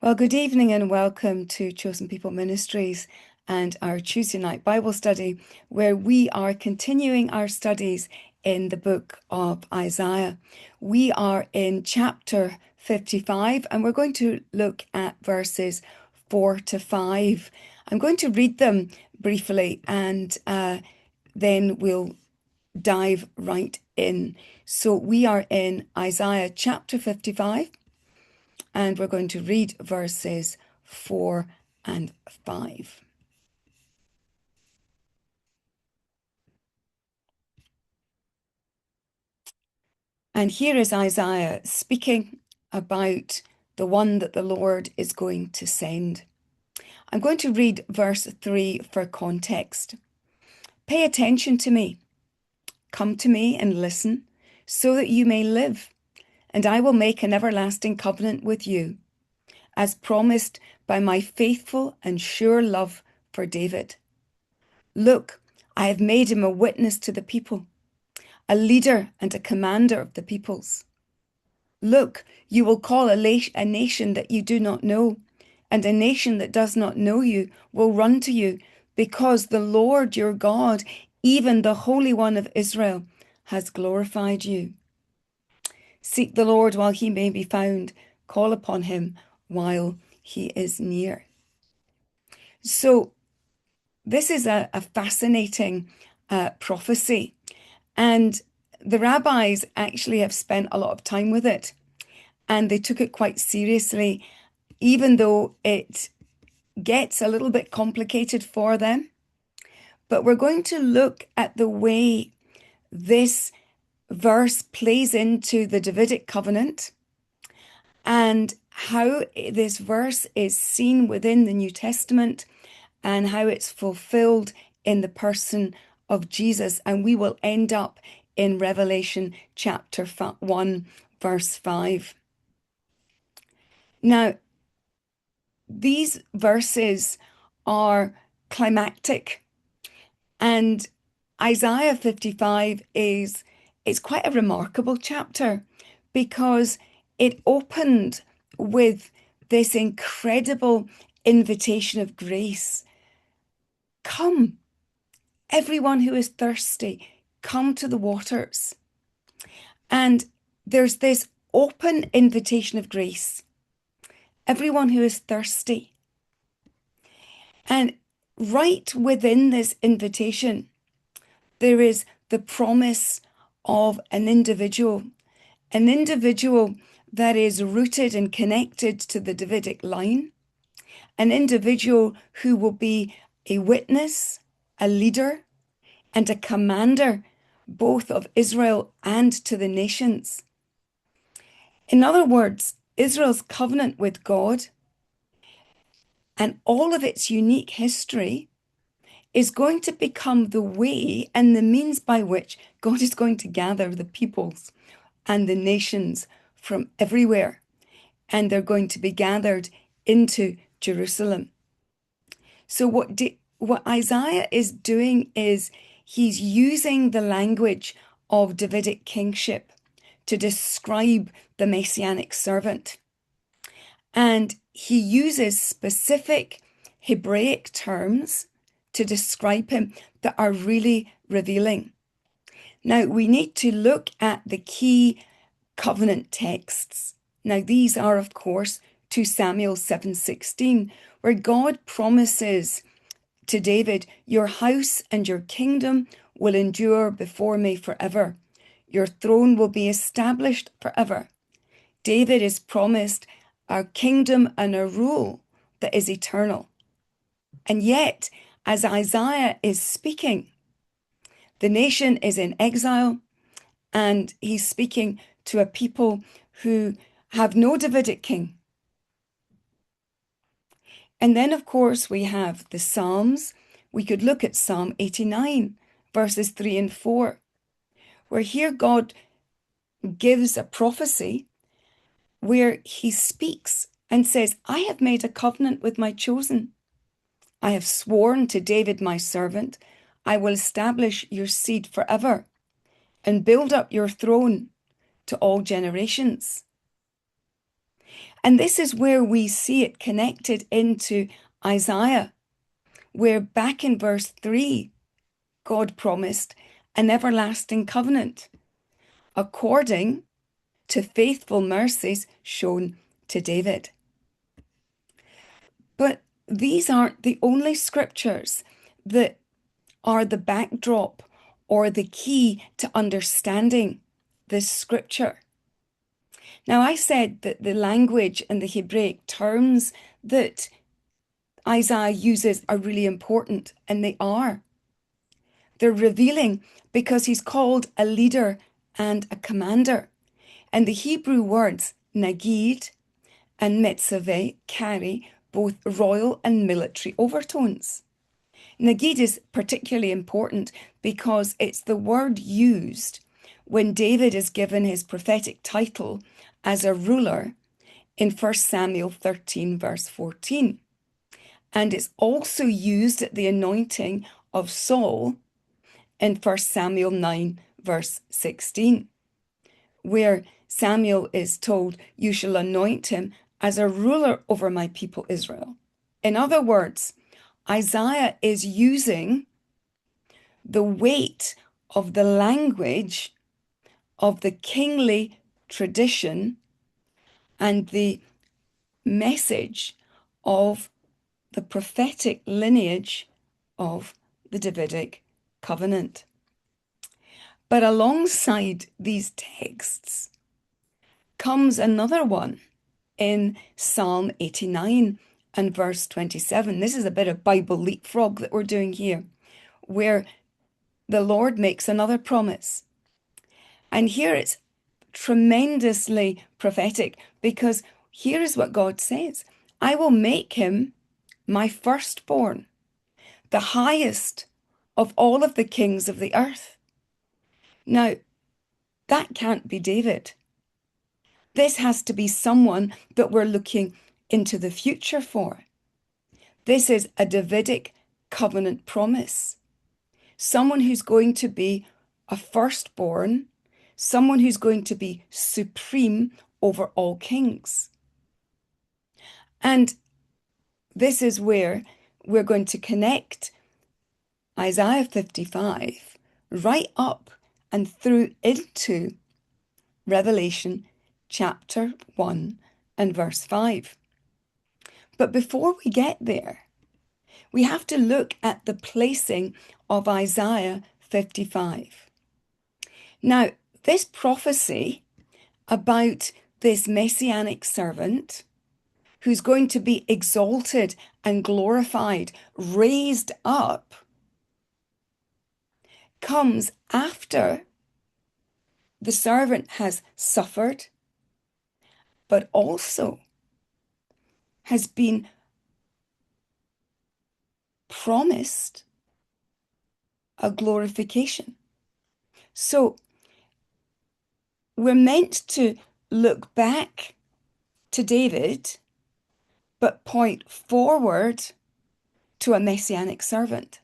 Well, good evening and welcome to Chosen People Ministries and our Tuesday night Bible study, where we are continuing our studies in the book of Isaiah. We are in chapter 55 and we're going to look at verses 4 to 5. I'm going to read them briefly and then we'll dive right in. So we are in Isaiah chapter 55. And we're going to read verses 4 and 5. And here is Isaiah speaking about the one that the Lord is going to send. I'm going to read verse 3 for context. Pay attention to me. Come to me and listen, so that you may live, and I will make an everlasting covenant with you, as promised by my faithful and sure love for David. Look, I have made him a witness to the people, a leader and a commander of the peoples. Look, you will call a nation that you do not know, and a nation that does not know you will run to you, because the Lord your God, even the Holy One of Israel, has glorified you. Seek the Lord while he may be found, call upon him while he is near. So, this is a fascinating prophecy. And the rabbis actually have spent a lot of time with it, and they took it quite seriously, even though it gets a little bit complicated for them. But we're going to look at the way this verse plays into the Davidic covenant and how this verse is seen within the New Testament and how it's fulfilled in the person of Jesus. And we will end up in Revelation chapter 1, verse 5. Now, these verses are climactic, and Isaiah 55 is quite a remarkable chapter because it opened with this incredible invitation of grace. Come, everyone who is thirsty, come to the waters. And there's this open invitation of grace. Everyone who is thirsty. And right within this invitation, there is the promise of an individual that is rooted and connected to the Davidic line, an individual who will be a witness, a leader, and a commander, both of Israel and to the nations. In other words, Israel's covenant with God and all of its unique history is going to become the way and the means by which God is going to gather the peoples and the nations from everywhere, and they're going to be gathered into Jerusalem. So what Isaiah is doing is he's using the language of Davidic kingship to describe the messianic servant. And he uses specific Hebraic terms to describe him that are really revealing. Now, we need to look at the key covenant texts. Now, these are, of course, 2 Samuel 7:16, where God promises to David, your house and your kingdom will endure before me forever. Your throne will be established forever. David is promised a kingdom and a rule that is eternal. And yet, as Isaiah is speaking, the nation is in exile, and he's speaking to a people who have no Davidic king. And then, of course, we have the Psalms. We could look at Psalm 89, verses 3 and 4, where here God gives a prophecy where he speaks and says, I have made a covenant with my chosen. I have sworn to David, my servant, I will establish your seed forever and build up your throne to all generations. And this is where we see it connected into Isaiah, where back in verse 3, God promised an everlasting covenant according to faithful mercies shown to David. But these aren't the only scriptures that are the backdrop or the key to understanding this scripture. Now, I said that the language and the Hebraic terms that Isaiah uses are really important, and they are. They're revealing because he's called a leader and a commander. And the Hebrew words nagid and metzaveh carry both royal and military overtones. Nagid is particularly important because it's the word used when David is given his prophetic title as a ruler in 1 Samuel 13, verse 14. And it's also used at the anointing of Saul in 1 Samuel 9, verse 16, where Samuel is told, "You shall anoint him as a ruler over my people Israel." In other words, Isaiah is using the weight of the language of the kingly tradition and the message of the prophetic lineage of the Davidic covenant. But alongside these texts comes another one in Psalm 89 and verse 27. This is a bit of Bible leapfrog that we're doing here, where the Lord makes another promise. And here it's tremendously prophetic, because here is what God says: I will make him my firstborn, the highest of all of the kings of the earth. Now, that can't be David. This has to be someone that we're looking into the future for. This is a Davidic covenant promise. Someone who's going to be a firstborn, someone who's going to be supreme over all kings. And this is where we're going to connect Isaiah 55 right up and through into Revelation chapter 1 and verse 5. But before we get there, we have to look at the placing of Isaiah 55. Now, this prophecy about this messianic servant who's going to be exalted and glorified, raised up, comes after the servant has suffered, but also has been promised a glorification. So we're meant to look back to David, but point forward to a messianic servant.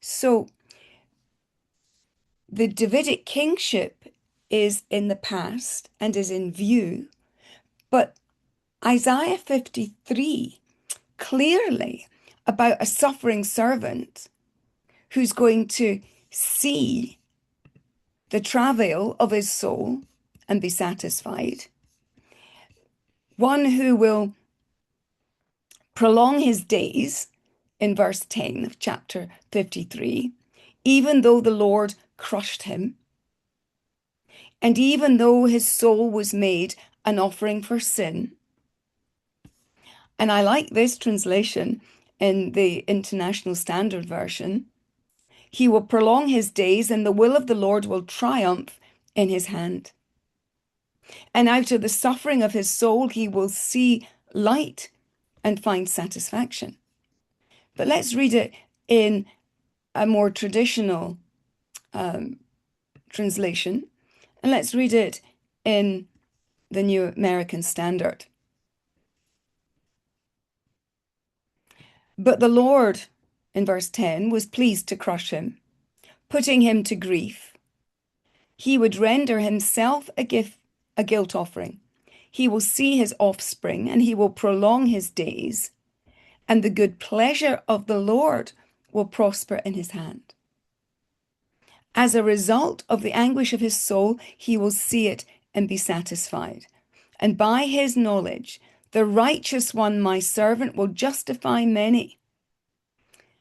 So the Davidic kingship is in the past and is in view, but Isaiah 53 clearly about a suffering servant who's going to see the travail of his soul and be satisfied. One who will prolong his days, in verse 10 of chapter 53, even though the Lord crushed him, and even though his soul was made an offering for sin. And I like this translation in the International Standard Version. He will prolong his days, and the will of the Lord will triumph in his hand. And out of the suffering of his soul, he will see light and find satisfaction. But let's read it in a more traditional translation. And let's read it in the New American Standard. But the Lord, in verse 10, was pleased to crush him, putting him to grief. He would render himself a guilt offering. He will see his offspring, and he will prolong his days, and the good pleasure of the Lord will prosper in his hand. As a result of the anguish of his soul, he will see it and be satisfied. And by his knowledge, the righteous one, my servant, will justify many,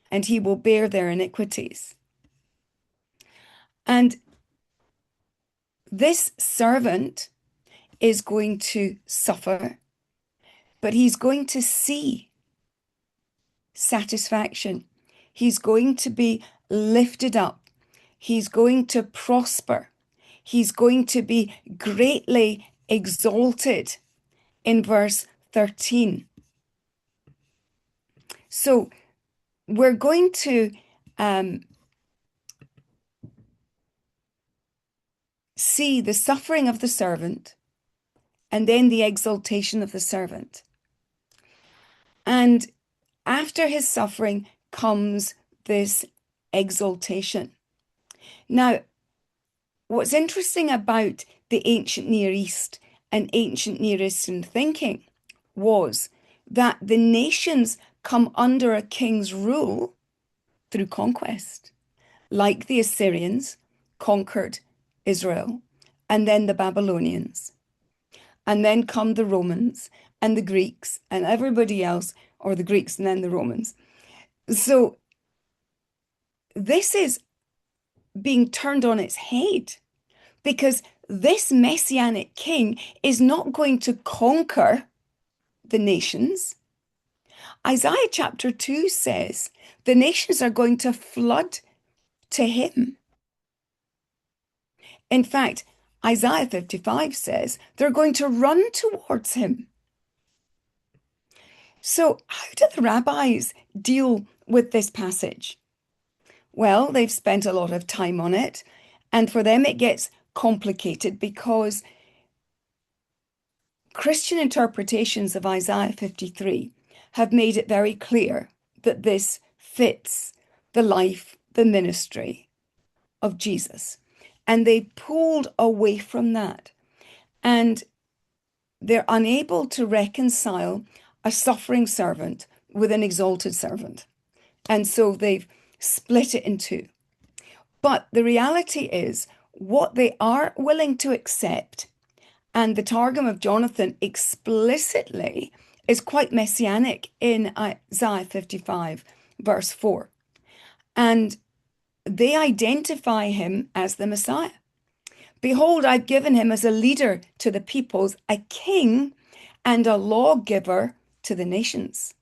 and he will bear their iniquities. And this servant is going to suffer, but he's going to see satisfaction. He's going to be lifted up. He's going to prosper. He's going to be greatly exalted in verse 13. So we're going to see the suffering of the servant and then the exaltation of the servant. And after his suffering comes this exaltation. Now, what's interesting about the ancient Near East and ancient Near Eastern thinking was that the nations come under a king's rule through conquest, like the Assyrians conquered Israel, and then the Babylonians, and then come the Romans and the Greeks and everybody else, or the Greeks and then the Romans. So this is being turned on its head, because this messianic king is not going to conquer the nations. Isaiah chapter 2 says the nations are going to flood to him. In fact, Isaiah 55 says they're going to run towards him. So, how do the rabbis deal with this passage? Well, they've spent a lot of time on it, and for them it gets complicated because Christian interpretations of Isaiah 53 have made it very clear that this fits the life, the ministry of Jesus. And they pulled away from that. And they're unable to reconcile a suffering servant with an exalted servant. And so they've split it in two. But the reality is, what they are willing to accept, and the Targum of Jonathan explicitly is quite messianic in Isaiah 55, verse 4. And they identify him as the Messiah. Behold, I've given him as a leader to the peoples, a king and a lawgiver to the nations.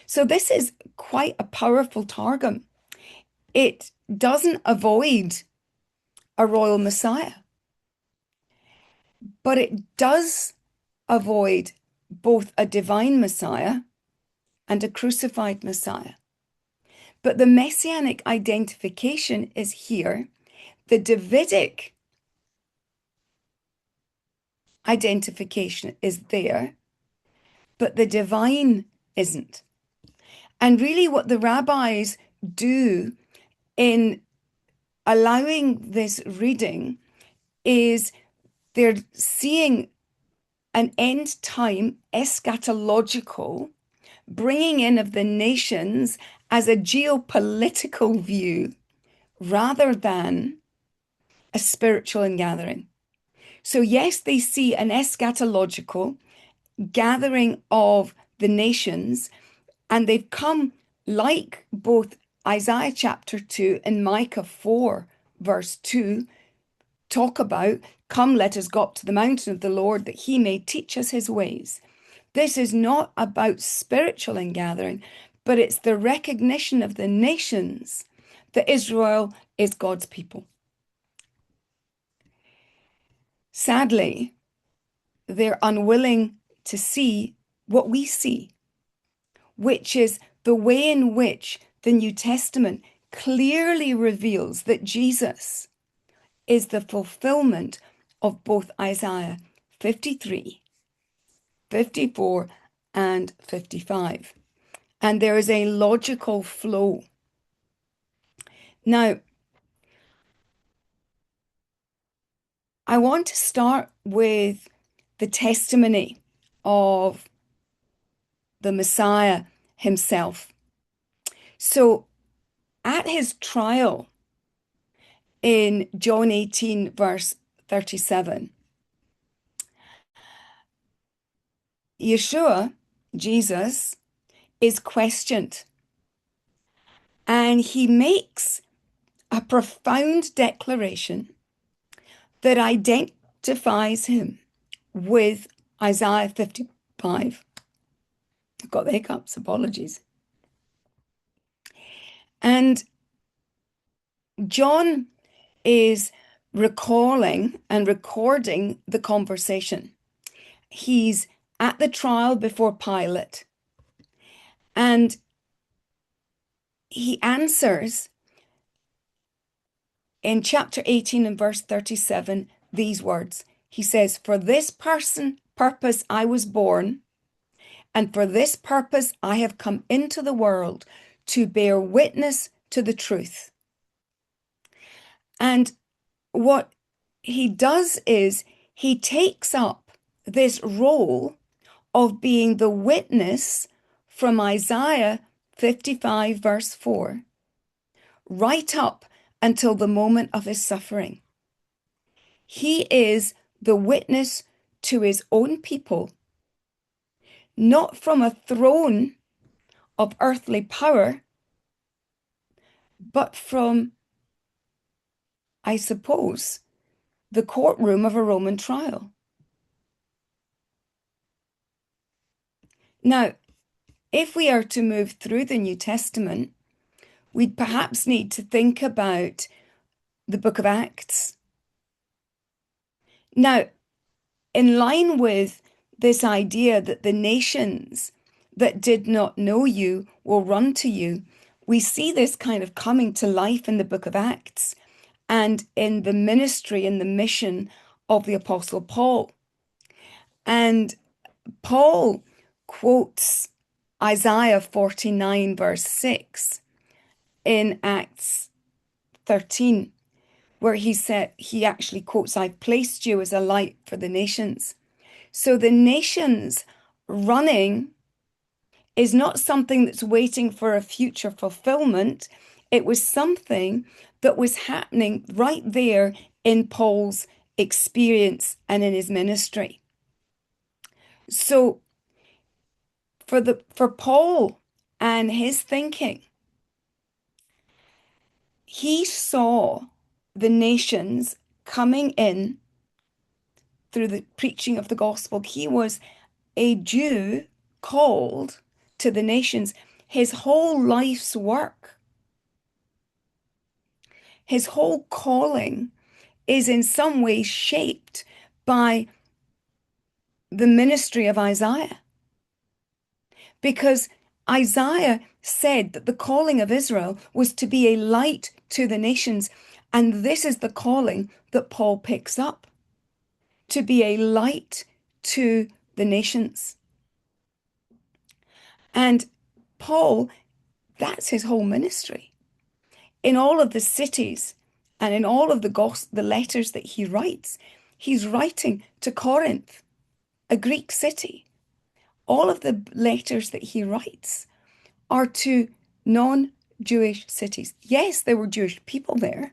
So this is quite a powerful Targum. It doesn't avoid a royal Messiah, but it does avoid both a divine Messiah and a crucified Messiah. But the messianic identification is here. The Davidic identification is there, but the divine isn't. And really what the rabbis do in allowing this reading is they're seeing an end time eschatological bringing in of the nations as a geopolitical view rather than a spiritual ingathering. So yes, they see an eschatological gathering of the nations, and they've come, like both Isaiah chapter 2 and Micah 4 verse 2 talk about, come, let us go up to the mountain of the Lord that he may teach us his ways. This is not about spiritual ingathering, but it's the recognition of the nations that Israel is God's people. Sadly, they're unwilling to see what we see, which is the way in which the New Testament clearly reveals that Jesus is the fulfillment of both Isaiah 53, 54, and 55. And there is a logical flow. Now, I want to start with the testimony of the Messiah himself. So at his trial in John 18, verse 37, Yeshua, Jesus, is questioned, and he makes a profound declaration that identifies him with Isaiah 55. I've got the hiccups, apologies. And John is recalling and recording the conversation. He's at the trial before Pilate, and he answers in chapter 18 and verse 37 these words. He says, "For this purpose I was born, and for this purpose I have come into the world, to bear witness to the truth." And what he does is he takes up this role of being the witness from Isaiah 55, verse 4, right up until the moment of his suffering. He is the witness to his own people, not from a throne of earthly power, but from, I suppose, the courtroom of a Roman trial. Now, if we are to move through the New Testament, we'd perhaps need to think about the book of Acts. Now, in line with this idea that the nations that did not know you will run to you, we see this kind of coming to life in the book of Acts and in the ministry and the mission of the Apostle Paul. And Paul quotes Isaiah 49, verse 6 in Acts 13, where he actually quotes, "I've placed you as a light for the nations." So the nations running is not something that's waiting for a future fulfillment. It was something that was happening right there in Paul's experience and in his ministry. So for Paul and his thinking, he saw the nations coming in through the preaching of the gospel. He was a Jew called to the nations. His whole life's work, his whole calling is in some way shaped by the ministry of Isaiah. Because Isaiah said that the calling of Israel was to be a light to the nations. And this is the calling that Paul picks up, to be a light to the nations. And Paul, that's his whole ministry. In all of the cities and in all of the letters that he writes, he's writing to Corinth, a Greek city. All of the letters that he writes are to non-Jewish cities. Yes, there were Jewish people there,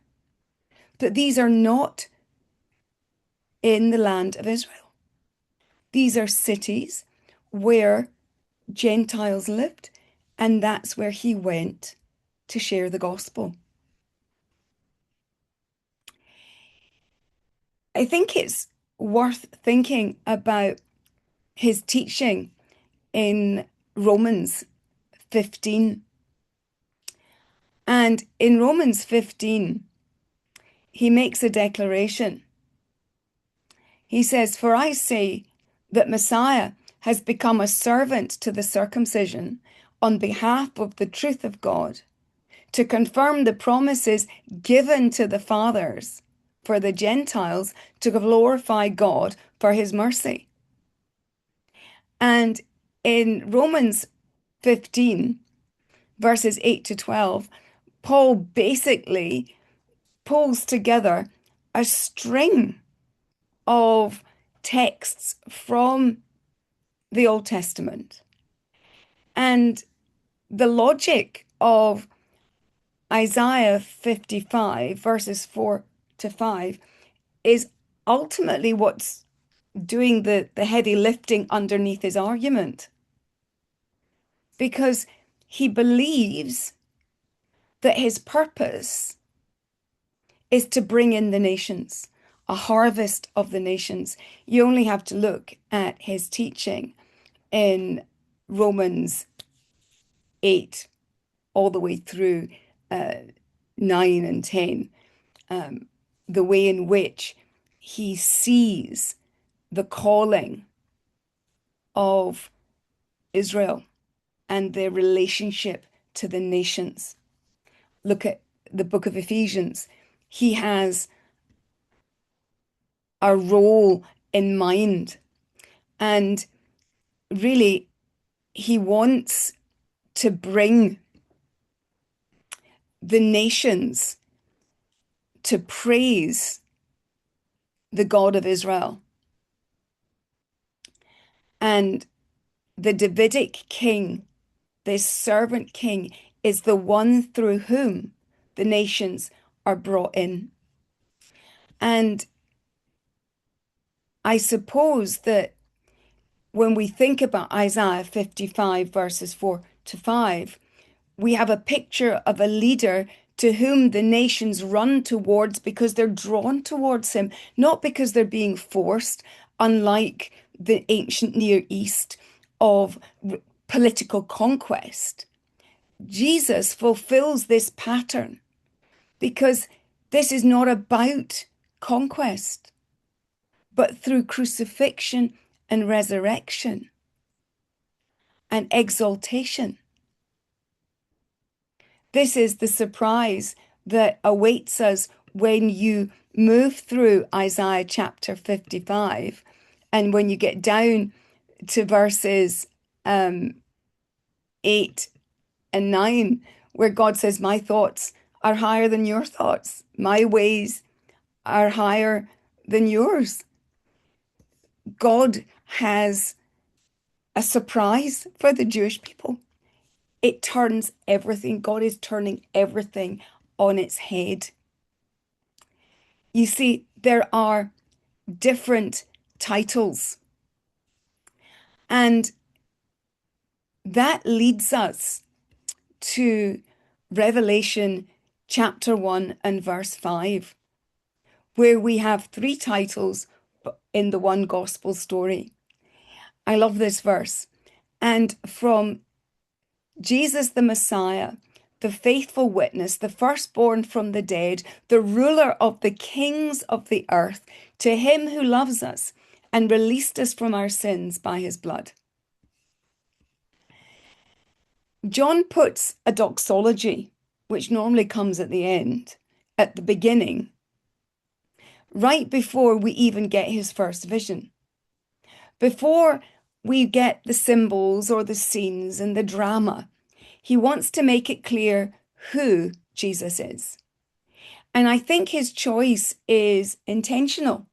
but these are not in the land of Israel. These are cities where Gentiles lived, and that's where he went to share the gospel. I think it's worth thinking about his teaching in Romans 15. And in Romans 15, he makes a declaration. He says, "For I say that Messiah has become a servant to the circumcision on behalf of the truth of God, to confirm the promises given to the fathers for the Gentiles to glorify God for his mercy." And in Romans 15, verses 8 to 12, Paul basically pulls together a string of texts from the Old Testament. And the logic of Isaiah 55, verses 4 to 5, is ultimately what's doing the heavy lifting underneath his argument. Because he believes that his purpose is to bring in the nations, a harvest of the nations. You only have to look at his teaching in Romans 8 all the way through 9 and 10, the way in which he sees the calling of Israel and their relationship to the nations. Look at the book of Ephesians. He has a role in mind, and really, he wants to bring the nations to praise the God of Israel. And the Davidic king, this servant king, is the one through whom the nations are brought in. And I suppose that when we think about Isaiah 55, verses 4 to 5, we have a picture of a leader to whom the nations run towards because they're drawn towards him, not because they're being forced, unlike the ancient Near East of political conquest. Jesus fulfills this pattern because this is not about conquest, but through crucifixion and resurrection and exaltation. This is the surprise that awaits us when you move through Isaiah chapter 55, and when you get down to verses 8 and 9, where God says, my thoughts are higher than your thoughts. My ways are higher than yours. God has a surprise for the Jewish people. It turns everything. God is turning everything on its head. You see, there are different titles, and that leads us to Revelation chapter 1 and verse 5, where we have three titles in the one gospel story. I love this verse. And from Jesus the Messiah, the faithful witness, the firstborn from the dead, the ruler of the kings of the earth, to him who loves us and released us from our sins by his blood. John puts a doxology, which normally comes at the end, at the beginning, right before we even get his first vision. Before we get the symbols or the scenes and the drama, he wants to make it clear who Jesus is. And I think his choice is intentional.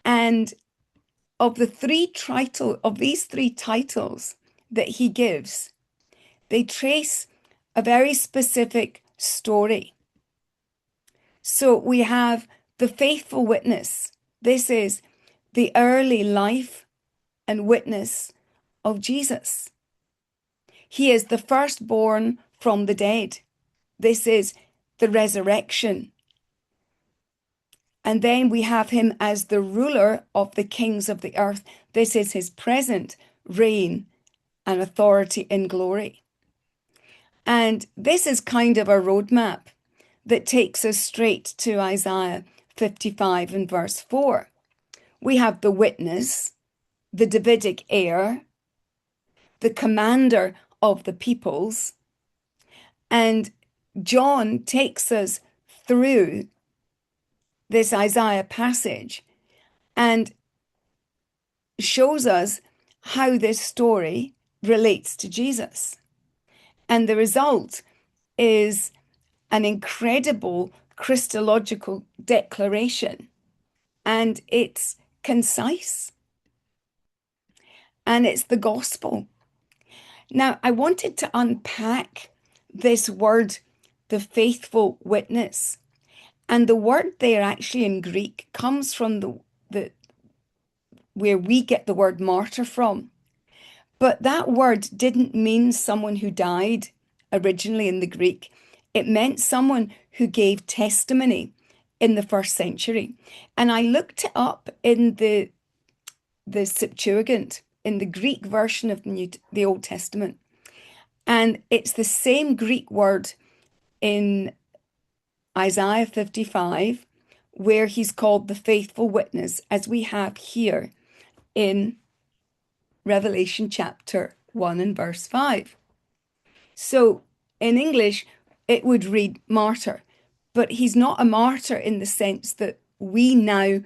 And of these three titles that he gives, they trace a very specific story. So we have the faithful witness. This is the early life and witness of Jesus. He is the firstborn from the dead. This is the resurrection. And then we have him as the ruler of the kings of the earth. This is his present reign and authority in glory. And this is kind of a roadmap that takes us straight to Isaiah 55 and verse 4. We have the witness, the Davidic heir, the commander of the peoples, and John takes us through this Isaiah passage and shows us how this story relates to Jesus. And the result is an incredible Christological declaration. And it's concise, and it's the gospel. Now, I wanted to unpack this word, the faithful witness. And the word there actually in Greek comes from the where we get the word martyr from. But that word didn't mean someone who died originally in the Greek. It meant someone who gave testimony in the first century. And I looked it up in the Septuagint, in the Greek version of the Old Testament. And it's the same Greek word in Isaiah 55, where he's called the faithful witness, as we have here in Revelation chapter 1 and verse 5. So in English, it would read martyr, but he's not a martyr in the sense that we now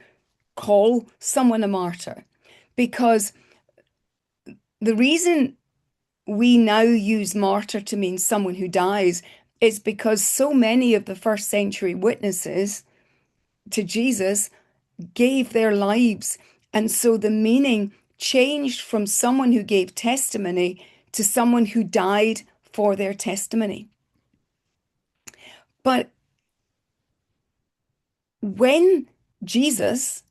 call someone a martyr, because the reason we now use martyr to mean someone who dies is because so many of the first century witnesses to Jesus gave their lives. And so the meaning changed from someone who gave testimony to someone who died for their testimony. But when Jesus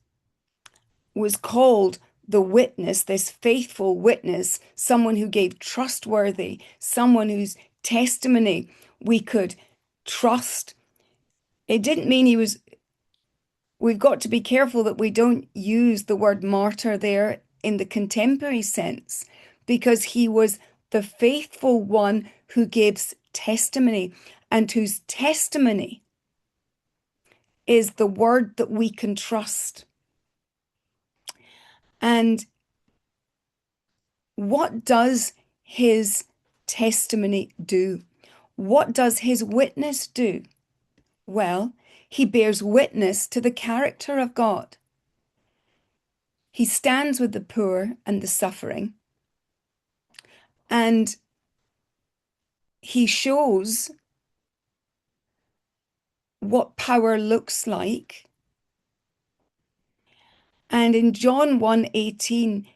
was called the witness, this faithful witness, someone who gave trustworthy, someone whose testimony we could trust, it didn't mean he was. We've got to be careful that we don't use the word martyr there in the contemporary sense, because he was the faithful one who gives testimony, and whose testimony is the word that we can trust. And what does his testimony do? What does his witness do? Well, he bears witness to the character of God. He stands with the poor and the suffering, and he shows what power looks like. And in John 1:18,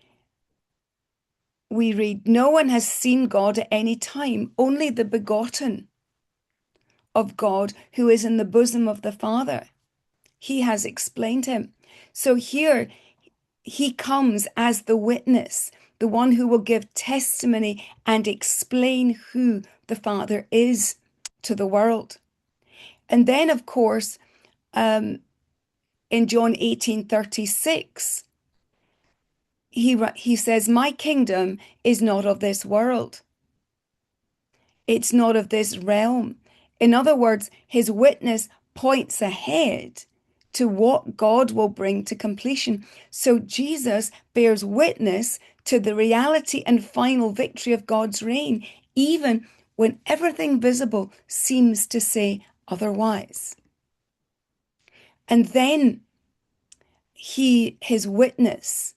we read, "No one has seen God at any time, only the begotten of God who is in the bosom of the Father. He has explained him." So here he comes as the witness, the one who will give testimony and explain who the Father is to the world. And then, of course, in John 18:36, he says, "My kingdom is not of this world. It's not of this realm." In other words, his witness points ahead to what God will bring to completion. So Jesus bears witness to the reality and final victory of God's reign, even when everything visible seems to say otherwise. And then his witness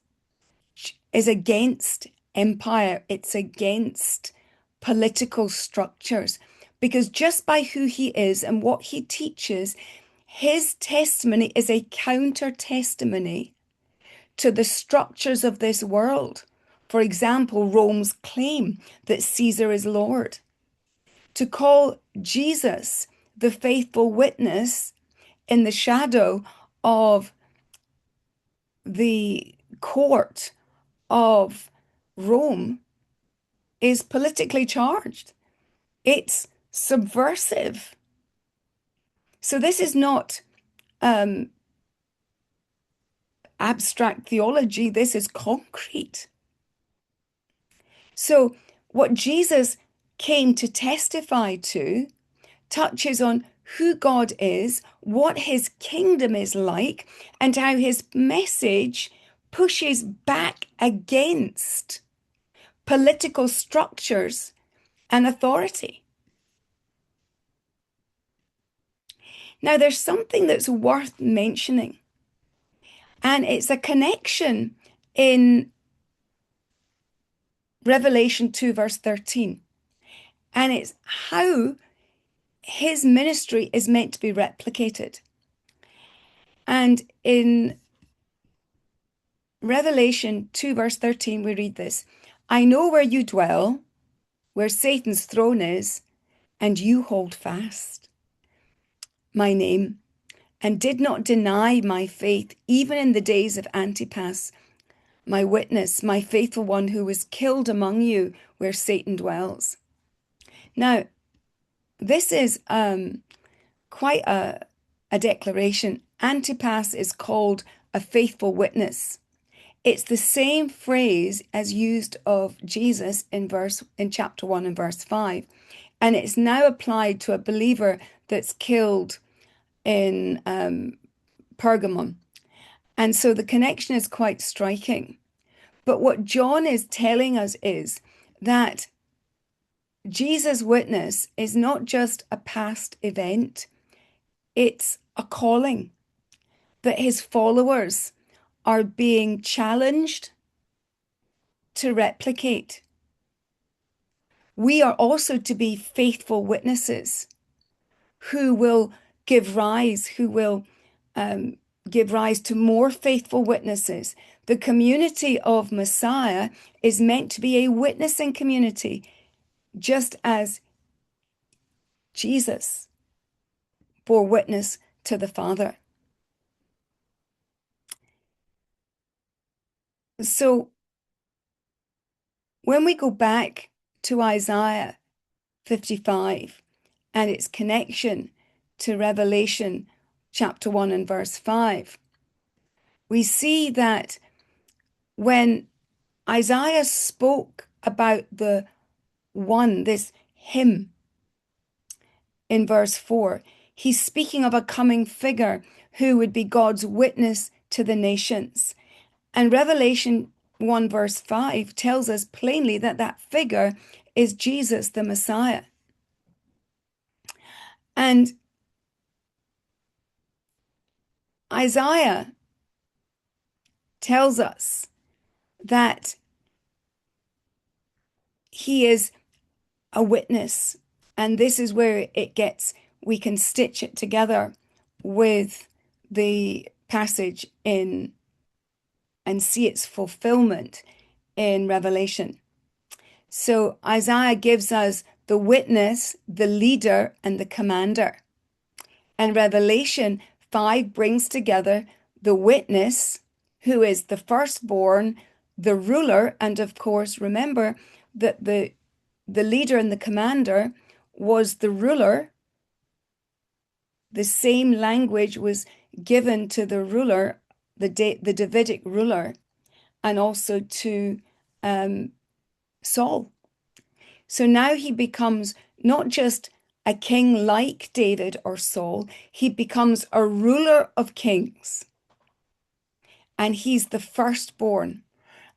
is against empire. It's against political structures, because just by who he is and what he teaches, his testimony is a counter testimony to the structures of this world. For example, Rome's claim that Caesar is Lord. To call Jesus the faithful witness in the shadow of the court of Rome is politically charged. It's subversive. So this is not abstract theology. This is concrete. So what Jesus came to testify to touches on who God is, what his kingdom is like, and how his message pushes back against political structures and authority. Now, there's something that's worth mentioning, and it's a connection in Revelation 2, verse 13. And it's how his ministry is meant to be replicated. And in Revelation 2, verse 13, we read this. I know where you dwell, where Satan's throne is, and you hold fast my name, and did not deny my faith, even in the days of Antipas, my witness, my faithful one who was killed among you where Satan dwells. Now, this is quite a declaration. Antipas is called a faithful witness. It's the same phrase as used of Jesus in chapter 1 and verse 5. And it's now applied to a believer that's killed in Pergamum. And so the connection is quite striking. But what John is telling us is that Jesus' witness is not just a past event, it's a calling, that his followers are being challenged to replicate. We are also to be faithful witnesses who will give rise to more faithful witnesses. The community of Messiah is meant to be a witnessing community, just as Jesus bore witness to the Father. So when we go back to Isaiah 55 and its connection to Revelation chapter 1 and verse 5, we see that when Isaiah spoke about the one, this him, in verse 4, he's speaking of a coming figure who would be God's witness to the nations. And Revelation 1 verse 5 tells us plainly that that figure is Jesus, the Messiah. And Isaiah tells us that he is a witness. And this is where we can stitch it together with the passage and see its fulfillment in Revelation. So Isaiah gives us the witness, the leader, and the commander. And Revelation 5 brings together the witness, who is the firstborn, the ruler, and of course, remember that the leader and the commander was the ruler. The same language was given to the ruler, the Davidic ruler, and also to Saul. So now he becomes not just a king like David or Saul, he becomes a ruler of kings. And he's the firstborn.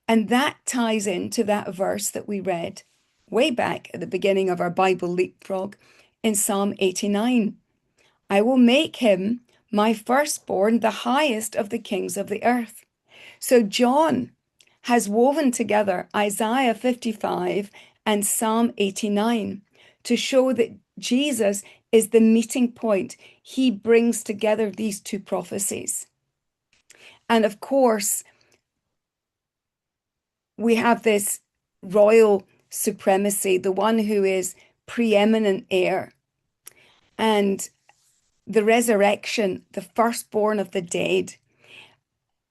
And that ties into that verse that we read way back at the beginning of our Bible leapfrog in Psalm 89. I will make him my firstborn, the highest of the kings of the earth. So John has woven together Isaiah 55 and Psalm 89 to show that Jesus is the meeting point. He brings together these two prophecies. And of course, we have this royal supremacy, the one who is preeminent heir, and the resurrection, the firstborn of the dead.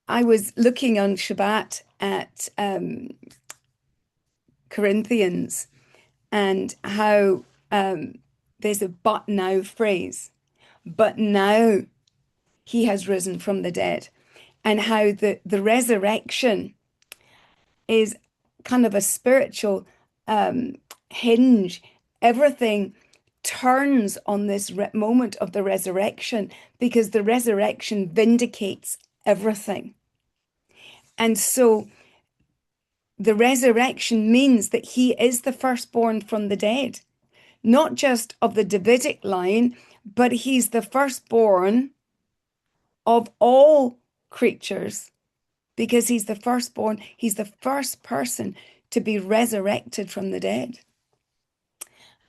I was looking on Shabbat at Corinthians and how there's a but now phrase, but now he has risen from the dead, and how the resurrection is kind of a spiritual hinge. Everything turns on this moment of the resurrection because the resurrection vindicates everything. And so the resurrection means that he is the firstborn from the dead, not just of the Davidic line, but he's the firstborn of all creatures because he's the firstborn. He's the first person to be resurrected from the dead.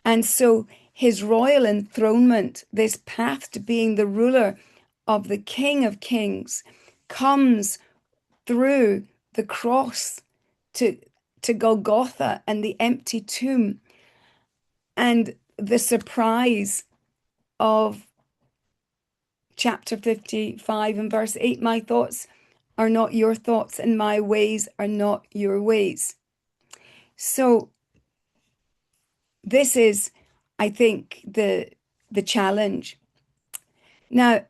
And so his royal enthronement, this path to being the ruler of the King of Kings, comes through the cross to, to Golgotha and the empty tomb and the surprise of chapter 55 and verse 8, my thoughts are not your thoughts and my ways are not your ways. So this is, I think, the challenge. Now,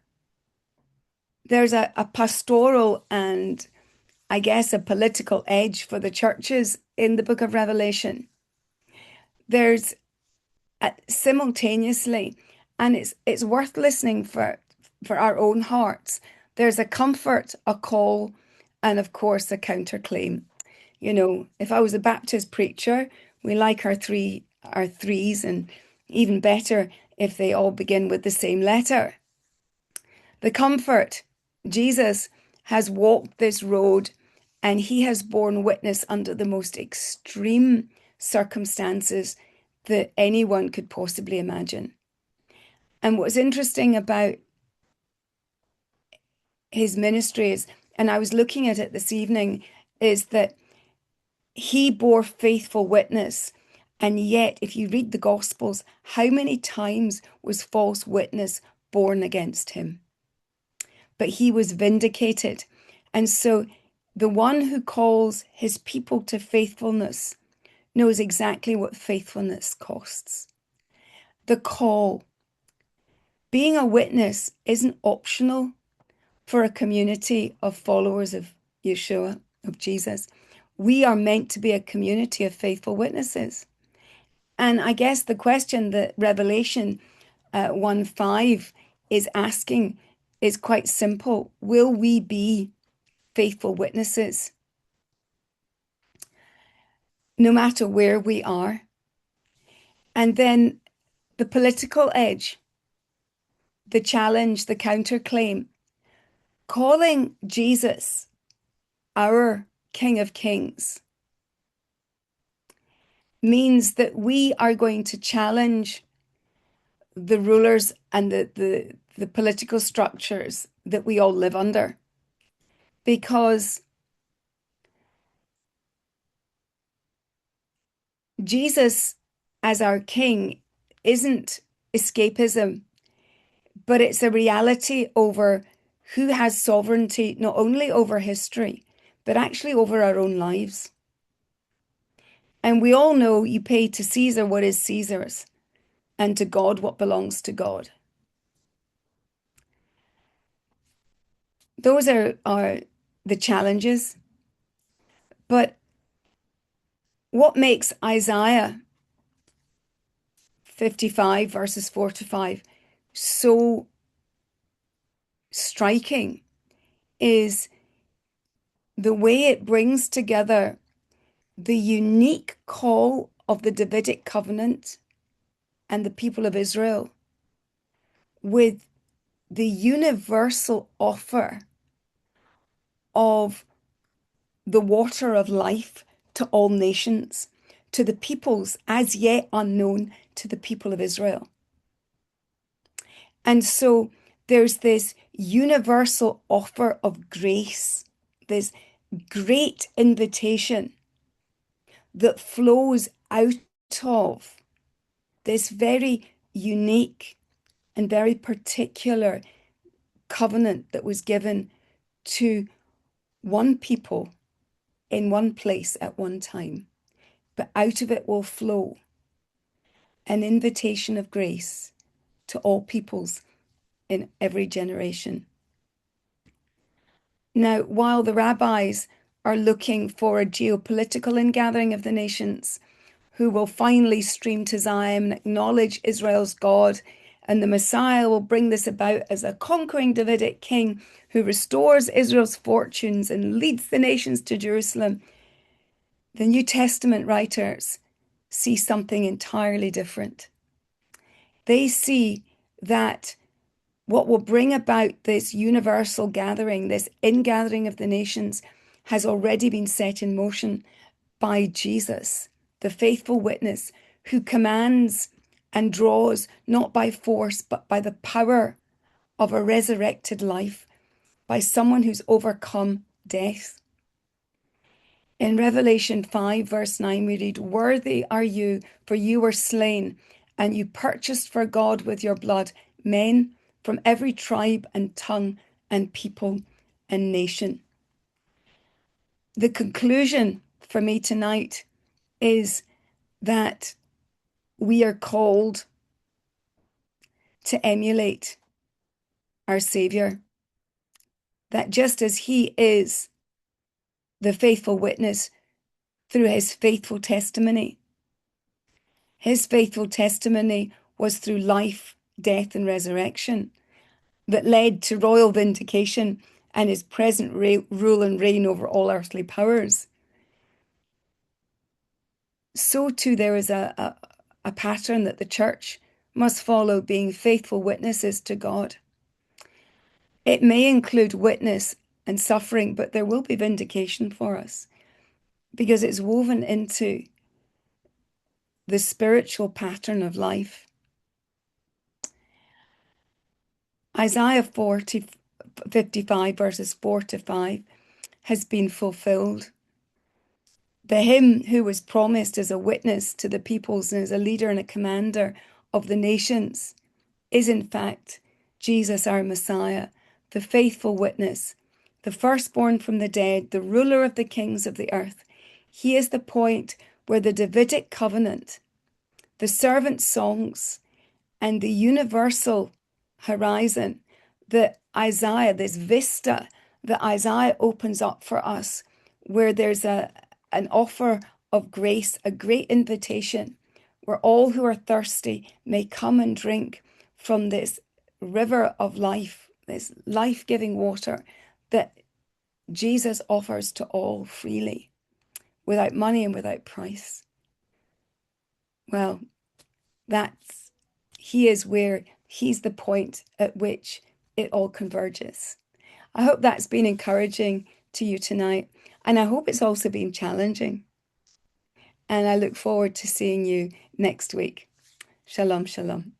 there's a pastoral and I guess a political edge for the churches in the book of Revelation. There's simultaneously, and it's worth listening for our own hearts. There's a comfort, a call, and of course a counterclaim. You know, if I was a Baptist preacher, we like our threes, and even better if they all begin with the same letter. The comfort, Jesus has walked this road and he has borne witness under the most extreme circumstances that anyone could possibly imagine. And what's interesting about his ministry is, and I was looking at it this evening, is that he bore faithful witness. And yet, if you read the Gospels, how many times was false witness borne against him? But he was vindicated. And so the one who calls his people to faithfulness knows exactly what faithfulness costs. The call, being a witness, isn't optional for a community of followers of Yeshua, of Jesus. We are meant to be a community of faithful witnesses. And I guess the question that Revelation 1:5 is asking is quite simple. Will we be faithful witnesses? No matter where we are. And then the political edge, the challenge, the counterclaim, calling Jesus our King of Kings means that we are going to challenge the rulers and the political structures that we all live under. Because Jesus as our King isn't escapism, but it's a reality over who has sovereignty, not only over history, but actually over our own lives. And we all know you pay to Caesar what is Caesar's, and to God what belongs to God. Those are the challenges. But what makes Isaiah 55 verses 4 to 5 so striking is the way it brings together the unique call of the Davidic covenant and the people of Israel with the universal offer of the water of life to all nations, to the peoples as yet unknown to the people of Israel. And so there's this universal offer of grace, this great invitation that flows out of this very unique and very particular covenant that was given to one people in one place at one time. But out of it will flow an invitation of grace to all peoples in every generation. Now, while the rabbis are looking for a geopolitical ingathering of the nations who will finally stream to Zion and acknowledge Israel's God, and the Messiah will bring this about as a conquering Davidic king who restores Israel's fortunes and leads the nations to Jerusalem, the New Testament writers see something entirely different. They see that what will bring about this universal gathering, this ingathering of the nations, has already been set in motion by Jesus, the faithful witness who commands and draws not by force, but by the power of a resurrected life, by someone who's overcome death. In Revelation 5, verse 9, we read, "Worthy are you, for you were slain, and you purchased for God with your blood men from every tribe and tongue and people and nation." The conclusion for me tonight is that we are called to emulate our Savior, that just as He is the faithful witness through His faithful testimony was through life, death, and resurrection that led to royal vindication and His present rule and reign over all earthly powers. So too there is a pattern that the church must follow, being faithful witnesses to God. It may include witness and suffering, but there will be vindication for us because it's woven into the spiritual pattern of life. Isaiah 55 verses 4 to 5 has been fulfilled. The him who was promised as a witness to the peoples and as a leader and a commander of the nations is in fact Jesus, our Messiah, the faithful witness, the firstborn from the dead, the ruler of the kings of the earth. He is the point where the Davidic covenant, the servant songs, and the universal horizon that Isaiah, this vista that Isaiah opens up for us, where there's an offer of grace, a great invitation, where all who are thirsty may come and drink from this river of life, this life-giving water that Jesus offers to all freely, without money and without price. Well, He is where He's the point at which it all converges. I hope that's been encouraging to you tonight, and I hope it's also been challenging. And I look forward to seeing you next week. Shalom, shalom.